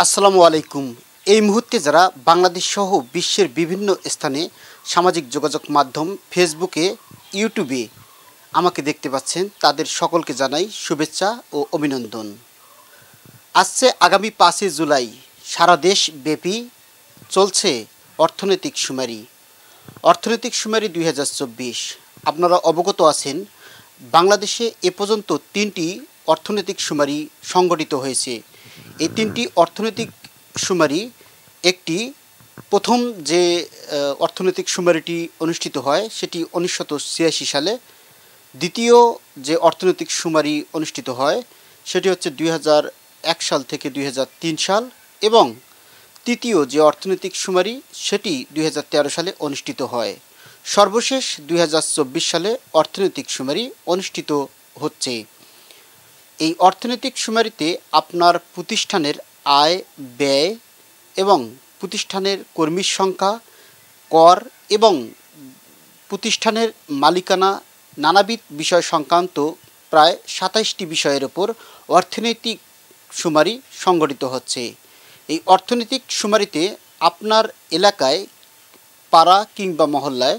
আসসালামু আলাইকুম। এই মুহূর্তে যারা বাংলাদেশ সহ বিশ্বের বিভিন্ন স্থানে সামাজিক যোগাযোগ মাধ্যম ফেসবুকে, ইউটিউবে আমাকে দেখতে পাচ্ছেন, তাদের সকলকে জানাই শুভেচ্ছা ও অভিনন্দন। আসছে আগামী 5 জুলাই সারা দেশব্যাপী চলছে অর্থনৈতিক শুমারি। অর্থনৈতিক শুমারি 2024। আপনারা অবগত আছেন, বাংলাদেশে এ পর্যন্ত 3টি অর্থনৈতিক শুমারি সংগঠিত হয়েছে। এই 3টি অর্থনৈতিক শুমারি, একটি প্রথম যে অর্থনৈতিক শুমারিটি অনুষ্ঠিত হয় সেটি 1986 সালে, দ্বিতীয় যে অর্থনৈতিক শুমারি অনুষ্ঠিত হয় সেটি হচ্ছে 2001 সাল থেকে 2003 সাল, এবং তৃতীয় যে অর্থনৈতিক শুমারি সেটি 2013 সালে অনুষ্ঠিত হয়। সর্বশেষ 2024 সালে অর্থনৈতিক শুমারি অনুষ্ঠিত হচ্ছে। এই অর্থনৈতিক শুমারিতে আপনার প্রতিষ্ঠানের আয়, ব্যয় এবং প্রতিষ্ঠানের কর্মীর সংখ্যা, কর এবং প্রতিষ্ঠানের মালিকানা নানাবিধ বিষয় সংক্রান্ত প্রায় 27টি বিষয়ের ওপর অর্থনৈতিক শুমারি সংগঠিত হচ্ছে। এই অর্থনৈতিক শুমারিতে আপনার এলাকায়, পাড়া কিংবা মহল্লায়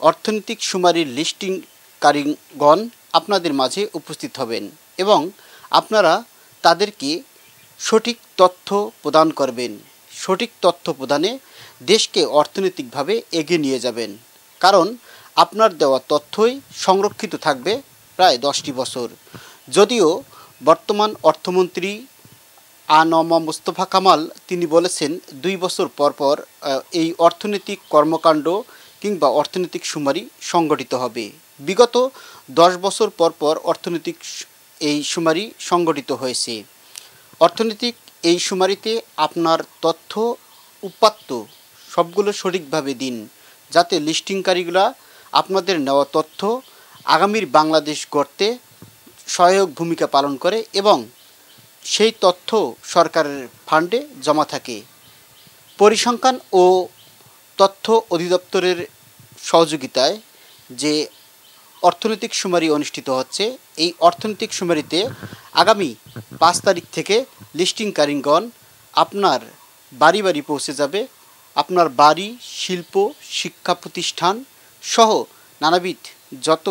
অর্থনৈতিক শুমারির লিস্টিংকারীগণ আপনাদের মাঝে উপস্থিত হবেন এবং আপনারা তাদেরকে সঠিক তথ্য প্রদান করবেন। সঠিক তথ্য প্রদানে দেশকে অর্থনৈতিকভাবে এগিয়ে নিয়ে যাবেন, কারণ আপনার দেওয়া তথ্যই সংরক্ষিত থাকবে প্রায় 10টি বছর। যদিও বর্তমান অর্থমন্ত্রী আ.ন.ম মুস্তফা কামাল তিনি বলেছেন 2 বছর পর পর এই অর্থনৈতিক কর্মকাণ্ড কিংবা অর্থনৈতিক শুমারি সংগঠিত হবে। বিগত 10 বছর পর পর অর্থনৈতিক এই শুমারি সংগঠিত হয়েছে। অর্থনৈতিক এই শুমারিতে আপনার তথ্য উপাত্ত সবগুলো সঠিকভাবে দিন, যাতে লিস্টিংকারীগুলা আপনাদের নেওয়া তথ্য আগামীর বাংলাদেশ গড়তে সহায়ক ভূমিকা পালন করে এবং সেই তথ্য সরকারের ফান্ডে জমা থাকে। পরিসংখ্যান ও তথ্য অধিদপ্তরের সহযোগিতায় যে অর্থনৈতিক শুমারি অনুষ্ঠিত হচ্ছে, এই অর্থনৈতিক শুমারিতে আগামী 5 তারিখ থেকে লিস্টিংকারীগণ আপনার বাড়ি বাড়ি পৌঁছে যাবে। আপনার বাড়ি, শিল্প, শিক্ষা প্রতিষ্ঠান সহ নানাবিধ যত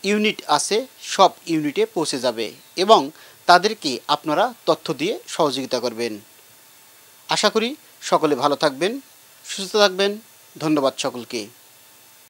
ইউনিট আছে সব ইউনিটে পৌঁছে যাবে এবং তাদেরকে আপনারা তথ্য দিয়ে সহযোগিতা করবেন। আশা করি সকলে ভালো থাকবেন, সুস্থ থাকবেন। ধন্যবাদ সকলকে।